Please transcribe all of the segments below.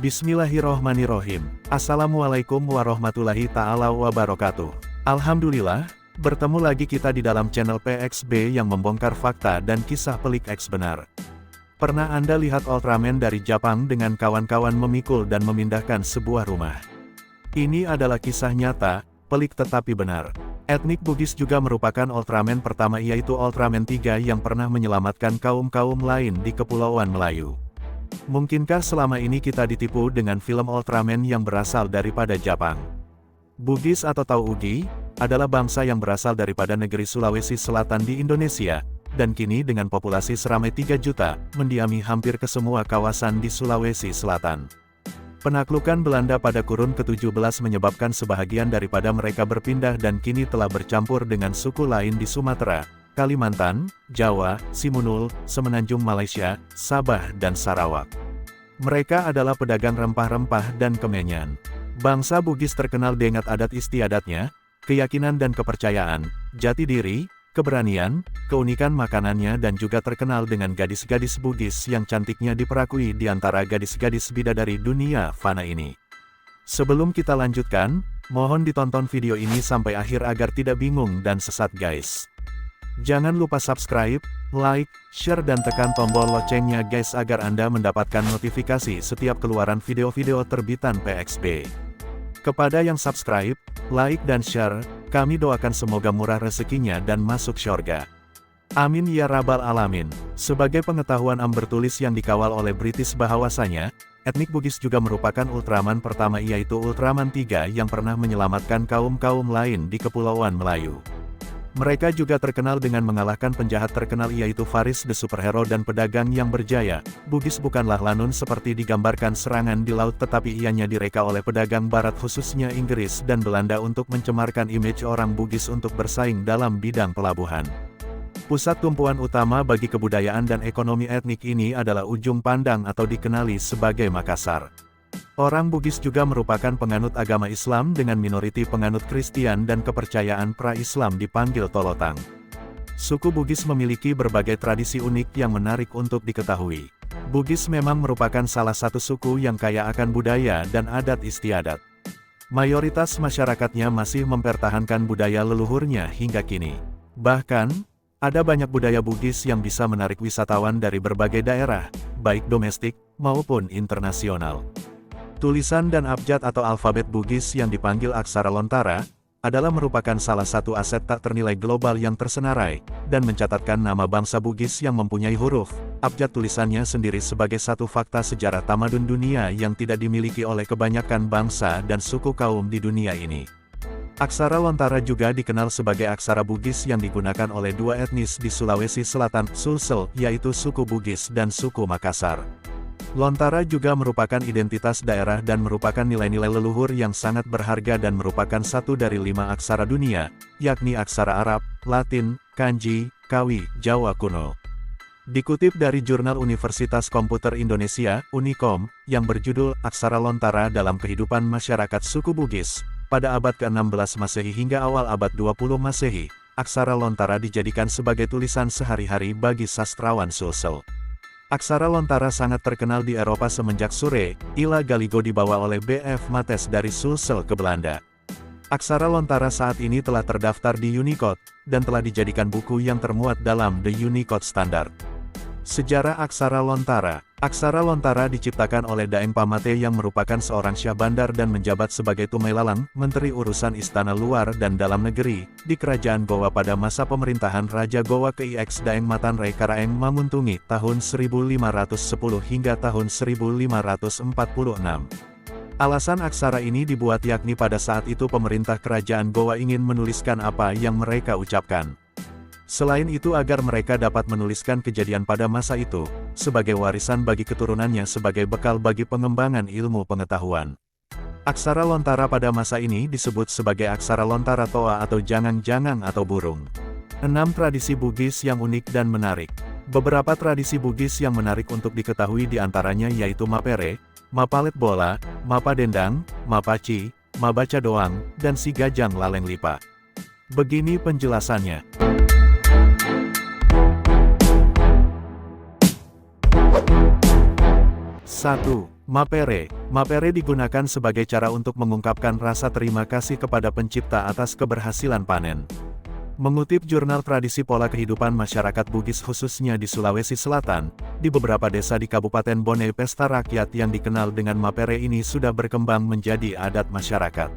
Bismillahirrohmanirrohim. Assalamualaikum warahmatullahi ta'ala wabarakatuh. Alhamdulillah, bertemu lagi kita di dalam channel PXB yang membongkar fakta dan kisah pelik X benar. Pernah Anda lihat Ultraman dari Jepang dengan kawan-kawan memikul dan memindahkan sebuah rumah? Ini adalah kisah nyata, pelik tetapi benar. Etnik Bugis juga merupakan Ultraman pertama, yaitu Ultraman 3 yang pernah menyelamatkan kaum-kaum lain di Kepulauan Melayu. Mungkinkah selama ini kita ditipu dengan film Ultraman yang berasal daripada Jepang? Bugis atau Tauugi adalah bangsa yang berasal daripada negeri Sulawesi Selatan di Indonesia, dan kini dengan populasi seramai 3 juta, mendiami hampir ke semua kawasan di Sulawesi Selatan. Penaklukan Belanda pada kurun ke-17 menyebabkan sebahagian daripada mereka berpindah dan kini telah bercampur dengan suku lain di Sumatera, Kalimantan, Jawa, Simunul, Semenanjung Malaysia, Sabah dan Sarawak. Mereka adalah pedagang rempah-rempah dan kemenyan. Bangsa Bugis terkenal dengan adat istiadatnya, keyakinan dan kepercayaan, jati diri, keberanian, keunikan makanannya, dan juga terkenal dengan gadis-gadis Bugis yang cantiknya diperakui di antara gadis-gadis bidadari dunia fana ini. Sebelum kita lanjutkan, mohon ditonton video ini sampai akhir agar tidak bingung dan sesat guys. Jangan lupa subscribe, like, share dan tekan tombol loncengnya guys agar Anda mendapatkan notifikasi setiap keluaran video-video terbitan PXB. Kepada yang subscribe, like dan share, kami doakan semoga murah rezekinya dan masuk syurga. Amin ya rabbal alamin. Sebagai pengetahuan bertulis yang dikawal oleh British bahwasanya, etnik Bugis juga merupakan Ultraman pertama, yaitu Ultraman 3 yang pernah menyelamatkan kaum-kaum lain di Kepulauan Melayu. Mereka juga terkenal dengan mengalahkan penjahat terkenal yaitu Faris the Superhero dan pedagang yang berjaya. Bugis bukanlah lanun seperti digambarkan serangan di laut, tetapi ianya direka oleh pedagang barat khususnya Inggris dan Belanda untuk mencemarkan image orang Bugis untuk bersaing dalam bidang pelabuhan. Pusat tumpuan utama bagi kebudayaan dan ekonomi etnik ini adalah Ujung Pandang atau dikenali sebagai Makassar. Orang Bugis juga merupakan penganut agama Islam dengan minoriti penganut Kristen dan kepercayaan pra-Islam dipanggil Tolotang. Suku Bugis memiliki berbagai tradisi unik yang menarik untuk diketahui. Bugis memang merupakan salah satu suku yang kaya akan budaya dan adat istiadat. Mayoritas masyarakatnya masih mempertahankan budaya leluhurnya hingga kini. Bahkan, ada banyak budaya Bugis yang bisa menarik wisatawan dari berbagai daerah, baik domestik maupun internasional. Tulisan dan abjad atau alfabet Bugis yang dipanggil aksara lontara, adalah merupakan salah satu aset tak ternilai global yang tersenarai, dan mencatatkan nama bangsa Bugis yang mempunyai huruf, abjad tulisannya sendiri sebagai satu fakta sejarah tamadun dunia yang tidak dimiliki oleh kebanyakan bangsa dan suku kaum di dunia ini. Aksara lontara juga dikenal sebagai aksara Bugis yang digunakan oleh dua etnis di Sulawesi Selatan, Sulsel, yaitu suku Bugis dan suku Makassar. Lontara juga merupakan identitas daerah dan merupakan nilai-nilai leluhur yang sangat berharga dan merupakan satu dari 5 aksara dunia, yakni aksara Arab, Latin, Kanji, Kawi, Jawa kuno. Dikutip dari Jurnal Universitas Komputer Indonesia, Unicom, yang berjudul Aksara Lontara dalam Kehidupan Masyarakat Suku Bugis, pada abad ke-16 Masehi hingga awal abad 20 Masehi, aksara lontara dijadikan sebagai tulisan sehari-hari bagi sastrawan Sulsel. Aksara lontara sangat terkenal di Eropa semenjak Sure, Ila Galigo dibawa oleh B.F. Mates dari Sulsel ke Belanda. Aksara lontara saat ini telah terdaftar di Unicode, dan telah dijadikan buku yang termuat dalam The Unicode Standard. Sejarah aksara lontara. Aksara lontara diciptakan oleh Daeng Pamate yang merupakan seorang syah bandar dan menjabat sebagai Tumai Lalang, Menteri Urusan Istana Luar dan Dalam Negeri, di Kerajaan Gowa pada masa pemerintahan Raja Gowa Kix Daeng Matanrey Karaeng Manguntungi tahun 1510 hingga tahun 1546. Alasan aksara ini dibuat yakni pada saat itu pemerintah Kerajaan Gowa ingin menuliskan apa yang mereka ucapkan. Selain itu agar mereka dapat menuliskan kejadian pada masa itu, sebagai warisan bagi keturunannya sebagai bekal bagi pengembangan ilmu pengetahuan. Aksara lontara pada masa ini disebut sebagai aksara lontara toa atau jangang-jangang atau burung. 6 tradisi Bugis yang unik dan menarik. Beberapa tradisi Bugis yang menarik untuk diketahui diantaranya yaitu Mapere, Mapalet Bola, Mapa Dendang, Mapaci, Mabaca Doang, dan Si Gajang Laleng Lipa. Begini penjelasannya. 1. Mapere. Mapere digunakan sebagai cara untuk mengungkapkan rasa terima kasih kepada pencipta atas keberhasilan panen. Mengutip jurnal tradisi pola kehidupan masyarakat Bugis khususnya di Sulawesi Selatan, di beberapa desa di Kabupaten Bone pesta rakyat yang dikenal dengan mapere ini sudah berkembang menjadi adat masyarakat.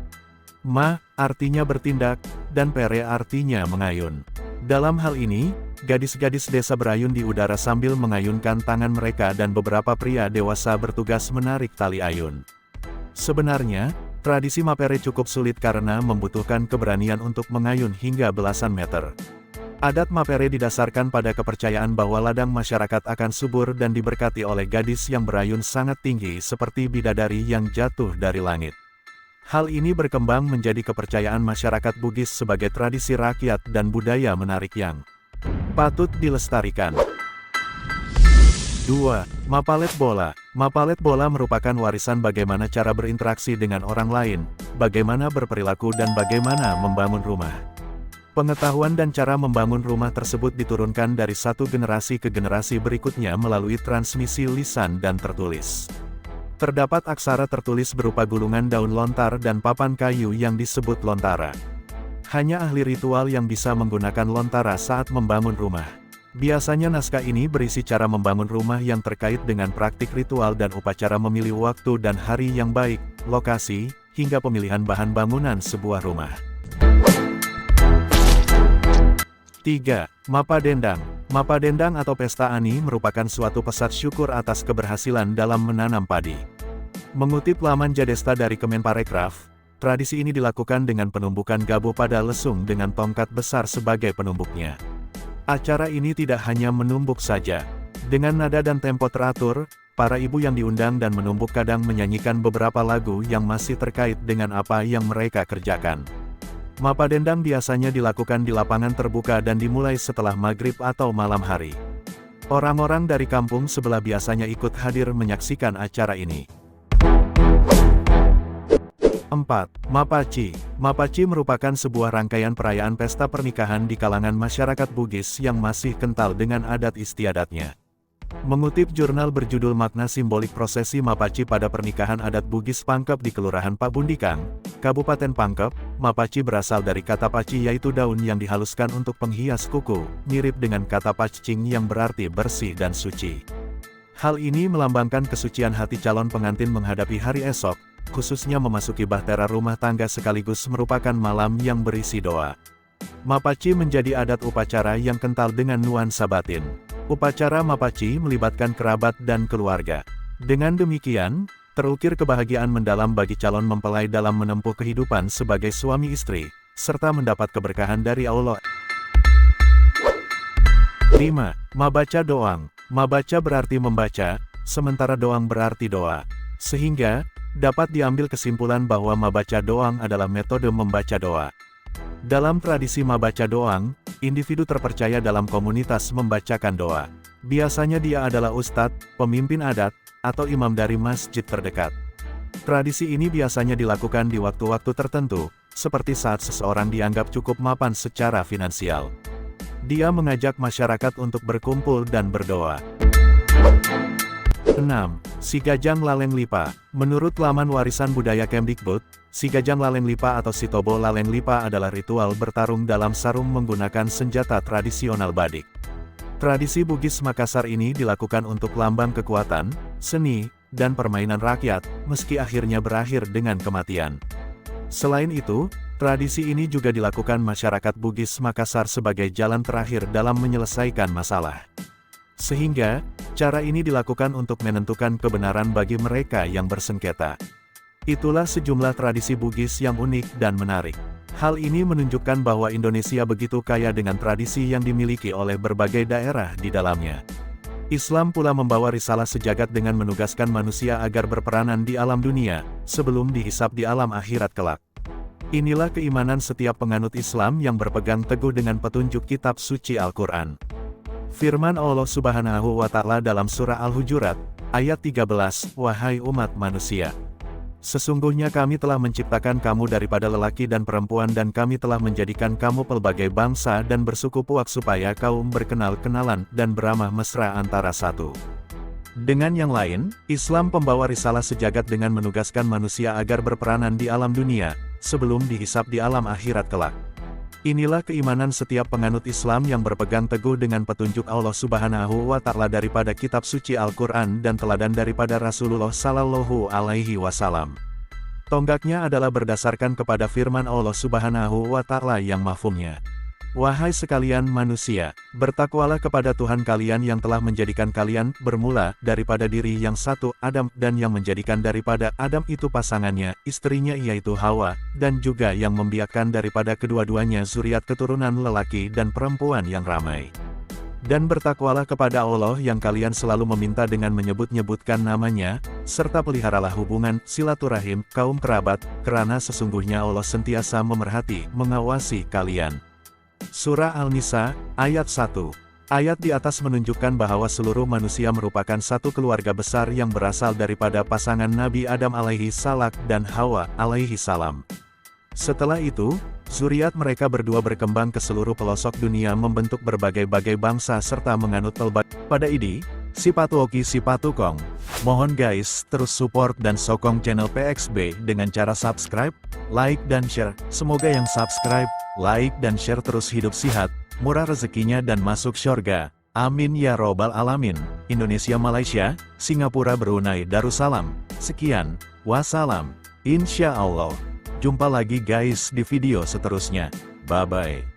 Ma, artinya bertindak, dan pere artinya mengayun. Dalam hal ini, gadis-gadis desa berayun di udara sambil mengayunkan tangan mereka dan beberapa pria dewasa bertugas menarik tali ayun. Sebenarnya, tradisi mapere cukup sulit karena membutuhkan keberanian untuk mengayun hingga belasan meter. Adat mapere didasarkan pada kepercayaan bahwa ladang masyarakat akan subur dan diberkati oleh gadis yang berayun sangat tinggi seperti bidadari yang jatuh dari langit. Hal ini berkembang menjadi kepercayaan masyarakat Bugis sebagai tradisi rakyat dan budaya menarik yang patut dilestarikan. 2. Mapalet bola. Mapalet bola merupakan warisan bagaimana cara berinteraksi dengan orang lain, bagaimana berperilaku dan bagaimana membangun rumah. Pengetahuan dan cara membangun rumah tersebut diturunkan dari satu generasi ke generasi berikutnya melalui transmisi lisan dan tertulis. Terdapat aksara tertulis berupa gulungan daun lontar dan papan kayu yang disebut lontara. Hanya ahli ritual yang bisa menggunakan lontara saat membangun rumah. Biasanya naskah ini berisi cara membangun rumah yang terkait dengan praktik ritual dan upacara memilih waktu dan hari yang baik, lokasi, hingga pemilihan bahan bangunan sebuah rumah. 3. Mapa Dendang. Mapa Dendang atau Pesta Ani merupakan suatu pesat syukur atas keberhasilan dalam menanam padi. Mengutip laman Jadesta dari Kemenparekraf, tradisi ini dilakukan dengan penumbukan gabu pada lesung dengan tongkat besar sebagai penumbuknya. Acara ini tidak hanya menumbuk saja. Dengan nada dan tempo teratur, para ibu yang diundang dan menumbuk kadang menyanyikan beberapa lagu yang masih terkait dengan apa yang mereka kerjakan. Mapa Dendang biasanya dilakukan di lapangan terbuka dan dimulai setelah maghrib atau malam hari. Orang-orang dari kampung sebelah biasanya ikut hadir menyaksikan acara ini. 4. Mapaci. Mapaci merupakan sebuah rangkaian perayaan pesta pernikahan di kalangan masyarakat Bugis yang masih kental dengan adat istiadatnya. Mengutip jurnal berjudul Makna Simbolik Prosesi Mapaci pada Pernikahan Adat Bugis Pangkep di Kelurahan Pabundikang, Kabupaten Pangkep, Mapaci berasal dari kata paci yaitu daun yang dihaluskan untuk penghias kuku, mirip dengan kata pacing yang berarti bersih dan suci. Hal ini melambangkan kesucian hati calon pengantin menghadapi hari esok, khususnya memasuki bahtera rumah tangga sekaligus merupakan malam yang berisi doa. Mapaci menjadi adat upacara yang kental dengan nuansa batin. Upacara Mapaci melibatkan kerabat dan keluarga. Dengan demikian, terukir kebahagiaan mendalam bagi calon mempelai dalam menempuh kehidupan sebagai suami istri, serta mendapat keberkahan dari Allah. 5. Mabaca Doang. Mabaca berarti membaca, sementara doang berarti doa. Sehingga, dapat diambil kesimpulan bahwa mabaca doang adalah metode membaca doa. Dalam tradisi mabaca doang, individu terpercaya dalam komunitas membacakan doa. Biasanya dia adalah ustadz, pemimpin adat, atau imam dari masjid terdekat. Tradisi ini biasanya dilakukan di waktu-waktu tertentu, seperti saat seseorang dianggap cukup mapan secara finansial. Dia mengajak masyarakat untuk berkumpul dan berdoa. 6. Si Gajang Laleng Lipa. Menurut laman warisan budaya Kemdikbud, si Gajang Laleng Lipa atau si Tobo Laleng Lipa adalah ritual bertarung dalam sarung menggunakan senjata tradisional badik. Tradisi Bugis Makassar ini dilakukan untuk lambang kekuatan, seni, dan permainan rakyat, meski akhirnya berakhir dengan kematian. Selain itu, tradisi ini juga dilakukan masyarakat Bugis Makassar sebagai jalan terakhir dalam menyelesaikan masalah. Sehingga, cara ini dilakukan untuk menentukan kebenaran bagi mereka yang bersengketa. Itulah sejumlah tradisi Bugis yang unik dan menarik. Hal ini menunjukkan bahwa Indonesia begitu kaya dengan tradisi yang dimiliki oleh berbagai daerah di dalamnya. Islam pula membawa risalah sejagat dengan menugaskan manusia agar berperanan di alam dunia, sebelum dihisab di alam akhirat kelak. Inilah keimanan setiap penganut Islam yang berpegang teguh dengan petunjuk kitab suci Al-Quran. Firman Allah Subhanahu wa Ta'ala dalam surah Al-Hujurat, ayat 13, "Wahai umat manusia, sesungguhnya kami telah menciptakan kamu daripada lelaki dan perempuan dan kami telah menjadikan kamu pelbagai bangsa dan bersuku puak supaya kaum berkenal-kenalan dan beramah mesra antara satu Dengan yang lain, Islam pembawa risalah sejagat dengan menugaskan manusia agar berperanan di alam dunia, sebelum dihisab di alam akhirat kelak. Inilah keimanan setiap penganut Islam yang berpegang teguh dengan petunjuk Allah Subhanahu wa Ta'ala daripada kitab suci Al-Quran dan teladan daripada Rasulullah Sallallahu Alaihi Wasallam. Tonggaknya adalah berdasarkan kepada firman Allah Subhanahu wa Ta'ala yang mafhumnya. Wahai sekalian manusia, bertakwalah kepada Tuhan kalian yang telah menjadikan kalian bermula daripada diri yang satu, Adam, dan yang menjadikan daripada Adam itu pasangannya, istrinya yaitu Hawa, dan juga yang membiakkan daripada kedua-duanya zuriat keturunan lelaki dan perempuan yang ramai. Dan bertakwalah kepada Allah yang kalian selalu meminta dengan menyebut-nyebutkan namanya, serta peliharalah hubungan silaturahim kaum kerabat, kerana sesungguhnya Allah sentiasa memerhati, mengawasi kalian. Surah Al-Nisa, ayat 1. Ayat di atas menunjukkan bahwa seluruh manusia merupakan satu keluarga besar yang berasal daripada pasangan Nabi Adam alaihi salam dan Hawa alaihi salam. Setelah itu, zuriat mereka berdua berkembang ke seluruh pelosok dunia membentuk berbagai-bagai bangsa serta menganut pada ini, Sipatu Oki Sipatu Kong. Mohon guys, terus support dan sokong channel PXB dengan cara subscribe, like dan share. Semoga yang subscribe, like dan share terus hidup sehat, murah rezekinya dan masuk syurga. Amin ya robbal alamin. Indonesia, Malaysia, Singapura, Brunei Darussalam. Sekian, wassalam. Insya Allah. Jumpa lagi guys di video seterusnya. Bye bye.